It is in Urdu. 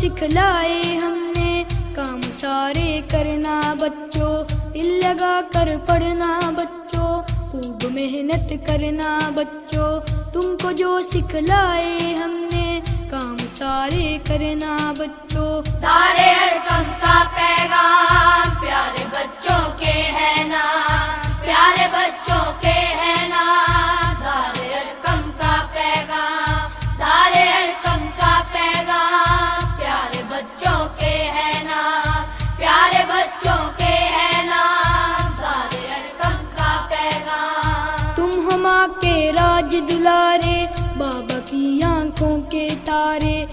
سکھلائے ہم نے کام سارے کرنا بچوں، دل لگا کر پڑھنا بچوں، خوب محنت کرنا بچوں، تم کو جو سکھلائے ہم نے کام سارے کرنا بچوں۔ دار ارقم کا پیغام پیارے بچوں کے ہے نا، پیارے بچوں کے ہے نا، دار ارقم کا پیغام، دار ارقم کا پیغام پیارے بچوں کے ہے نا، پیارے بچوں کے ہے نا، دار ارقم کا پیغام۔ تم ہم کے راج دلارے، بابا کی آنکھوں کے تارے،